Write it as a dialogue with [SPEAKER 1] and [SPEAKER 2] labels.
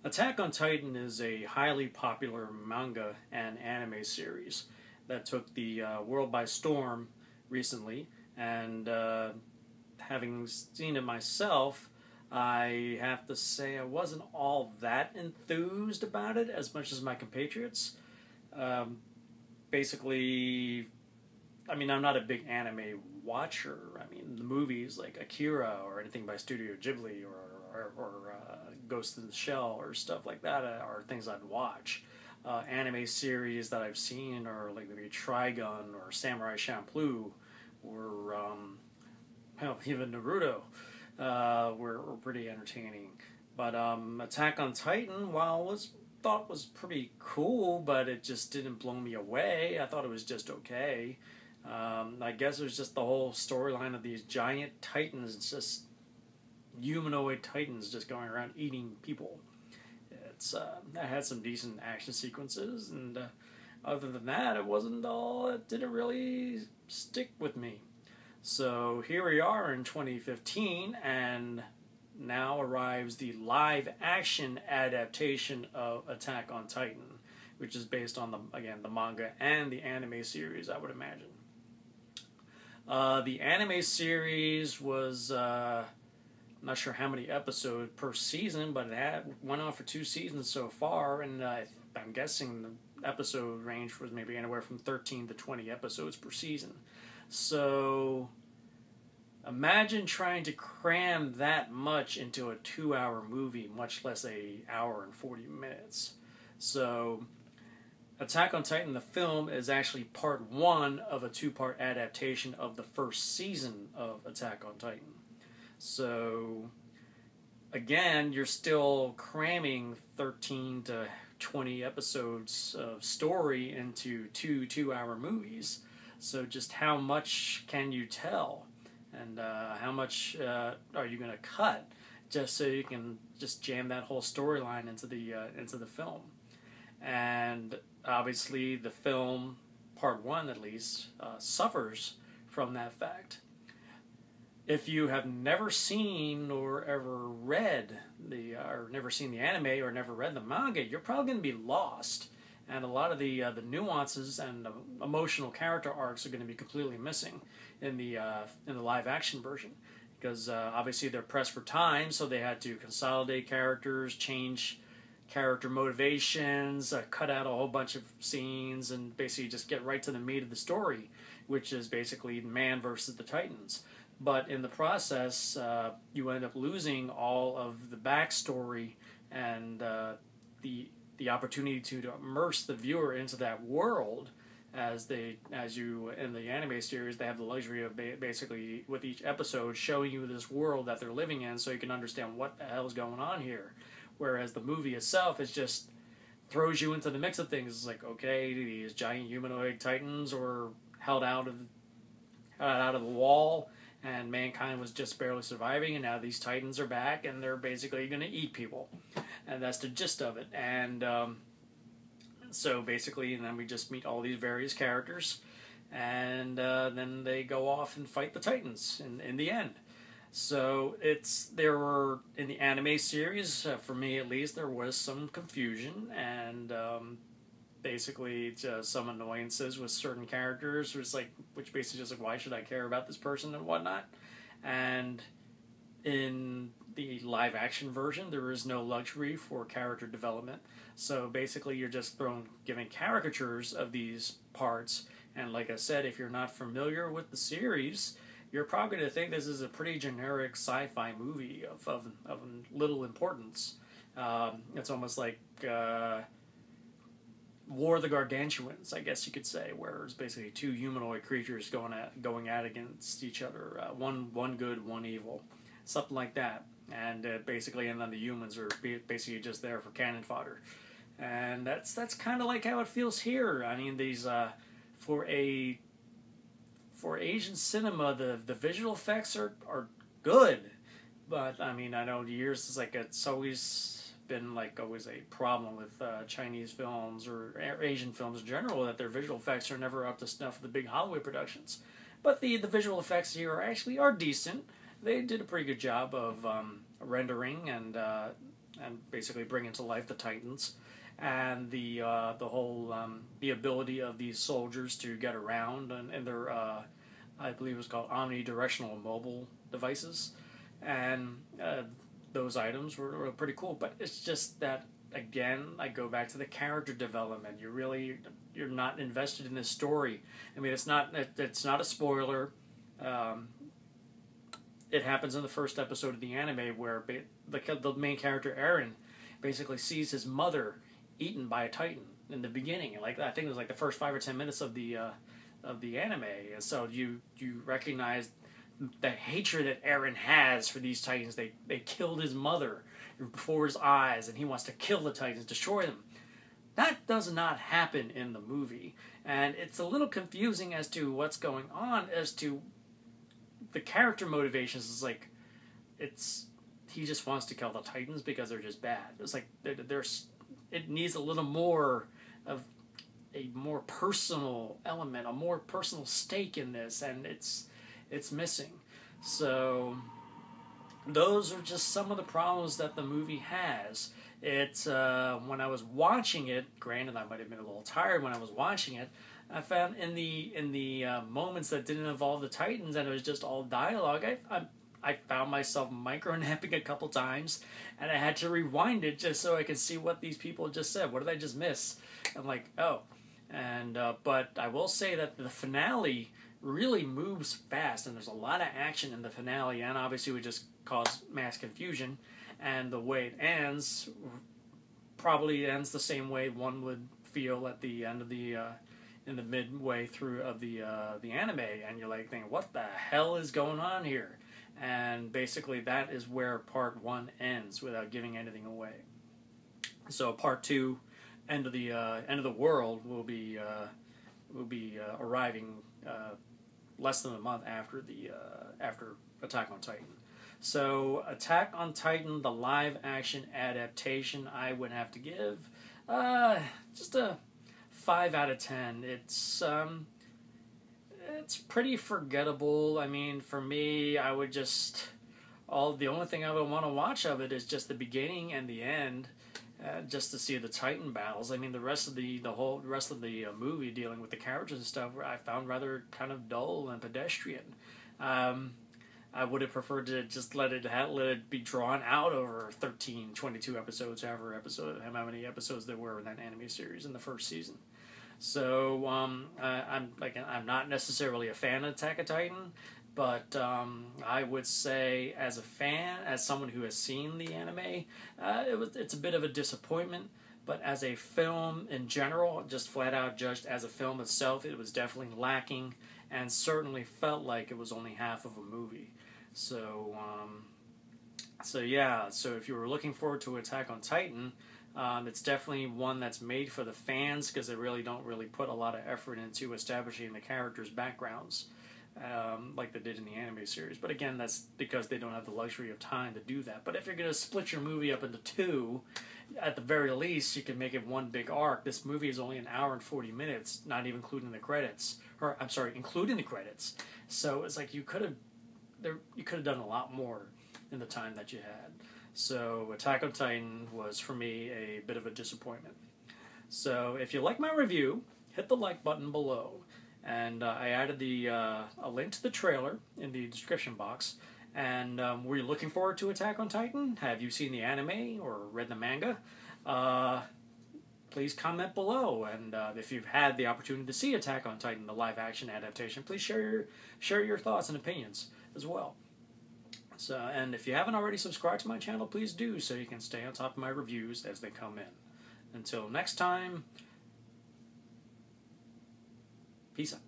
[SPEAKER 1] Attack on Titan is a highly popular manga and anime series that took the world by storm recently, and having seen it myself, I have to say I wasn't all that enthused about it as much as my compatriots. Um, Basically, I mean, I'm not a big anime watcher. I mean, the movies like Akira or anything by Studio Ghibli or Ghost in the Shell or stuff like that are things I'd watch. Anime series that I've seen are like maybe Trigun or Samurai Champloo or hell, even Naruto were pretty entertaining. But Attack on Titan, while was thought was pretty cool, but it just didn't blow me away. I thought it was just okay. I guess it was just the whole storyline of these giant titans, just humanoid titans, just going around eating people. It had some decent action sequences, and other than that, it wasn't all. It didn't really stick with me. So here we are in 2015, and now arrives the live action adaptation of Attack on Titan, which is based on the manga and the anime series, I would imagine. The anime series was I'm not sure how many episodes per season, but went on for 2 seasons so far, and I'm guessing the episode range was maybe anywhere from 13 to 20 episodes per season. So imagine trying to cram that much into a 2-hour movie, much less a hour and 40 minutes. So Attack on Titan, the film, is actually part one of a two-part adaptation of the first season of Attack on Titan. So, again, you're still cramming 13 to 20 episodes of story into two-hour movies. So just how much can you tell? And how much are you going to cut just so you can just jam that whole storyline into the film? And obviously the film, part one at least, suffers from that fact. If you have never seen or ever read or never seen the anime or never read the manga, you're probably going to be lost, and a lot of the nuances and emotional character arcs are going to be completely missing in the live action version, because obviously they're pressed for time, so they had to consolidate characters, change character motivations, cut out a whole bunch of scenes, and basically just get right to the meat of the story, which is basically man versus the Titans. But in the process, you end up losing all of the backstory and the opportunity to immerse the viewer into that world, as you in the anime series, they have the luxury of basically with each episode showing you this world that they're living in, so you can understand what the hell is going on here. Whereas the movie itself is just throws you into the mix of things. It's like, okay, these giant humanoid titans were held out of the wall, and mankind was just barely surviving, and now these titans are back, and they're basically going to eat people, and that's the gist of it. And so basically, and then we just meet all these various characters, and then they go off and fight the titans in the end. So there were, in the anime series, for me at least, there was some confusion and basically some annoyances with certain characters, which basically just like, why should I care about this person and whatnot. And in the live action version, there is no luxury for character development. So basically you're just giving caricatures of these parts, and like I said, if you're not familiar with the series, you're probably going to think this is a pretty generic sci-fi movie of little importance. It's almost like War of the Gargantuans, I guess you could say, where it's basically two humanoid creatures going at against each other, one good, one evil, something like that. And basically, and then the humans are basically just there for cannon fodder. And that's kind of like how it feels here. I mean, these for Asian cinema, the visual effects are good, but I mean, I know years it's always been always a problem with Chinese films or Asian films in general, that their visual effects are never up to snuff with the big Hollywood productions. But the visual effects here are decent. They did a pretty good job of rendering and and basically bringing to life the Titans, and the whole the ability of these soldiers to get around and their I believe it was called omnidirectional mobile devices, and those items were pretty cool. But it's just that, again, I go back to the character development. You're not invested in this story. I mean, it's not a spoiler. It happens in the first episode of the anime where the main character Eren basically sees his mother eaten by a Titan in the beginning. Like, I think it was like the first 5 or 10 minutes of the anime, and so you recognize the hatred that Eren has for these Titans. They killed his mother before his eyes, and he wants to kill the Titans, destroy them. That does not happen in the movie, and it's a little confusing as to what's going on, as to the character motivations. Is like, he just wants to kill the Titans because they're just bad. It's like it needs a little more of a more personal element, a more personal stake in this, and it's missing. So those are just some of the problems that the movie has. It's when I was watching it, granted I might have been a little tired when I was watching it, I found in the moments that didn't involve the Titans and it was just all dialogue, I found myself micro-napping a couple times, and I had to rewind it just so I could see what these people just said. What did I just miss? I'm like, oh. And but I will say that the finale really moves fast, and there's a lot of action in the finale, and obviously we just cause mass confusion, and the way it ends probably ends the same way one would feel at the end of the in the midway through of the anime, and you're like thinking, what the hell is going on here? And basically that is where part 1 ends without giving anything away. So part 2, end of the world, will be arriving less than a month after after Attack on Titan. So Attack on Titan, the live action adaptation, I would have to give just a 5 out of 10. It's pretty forgettable. I mean, for me, I would just the only thing I would want to watch of it is just the beginning and the end. Just to see the Titan battles. I mean, the rest of the movie dealing with the characters and stuff, I found rather kind of dull and pedestrian. I would have preferred to just let it be drawn out over 13, 22 episodes, however many episodes there were in that anime series in the first season. So I'm not necessarily a fan of Attack on Titan, but I would say, as a fan, as someone who has seen the anime, it's a bit of a disappointment. But as a film in general, just flat out judged as a film itself, it was definitely lacking, and certainly felt like it was only half of a movie. So yeah. So if you were looking forward to Attack on Titan, it's definitely one that's made for the fans, because they really don't put a lot of effort into establishing the characters' backgrounds. Like they did in the anime series. But again, that's because they don't have the luxury of time to do that. But if you're going to split your movie up into 2, at the very least, you can make it one big arc. This movie is only an hour and 40 minutes, not even including the credits. Or, I'm sorry, including the credits. So it's like you could have done a lot more in the time that you had. So Attack on Titan was, for me, a bit of a disappointment. So if you like my review, hit the like button below. And I added a link to the trailer in the description box. And were you looking forward to Attack on Titan? Have you seen the anime or read the manga? Please comment below. And if you've had the opportunity to see Attack on Titan, the live-action adaptation, please share your thoughts and opinions as well. So, and if you haven't already subscribed to my channel, please do, so you can stay on top of my reviews as they come in. Until next time, peace out.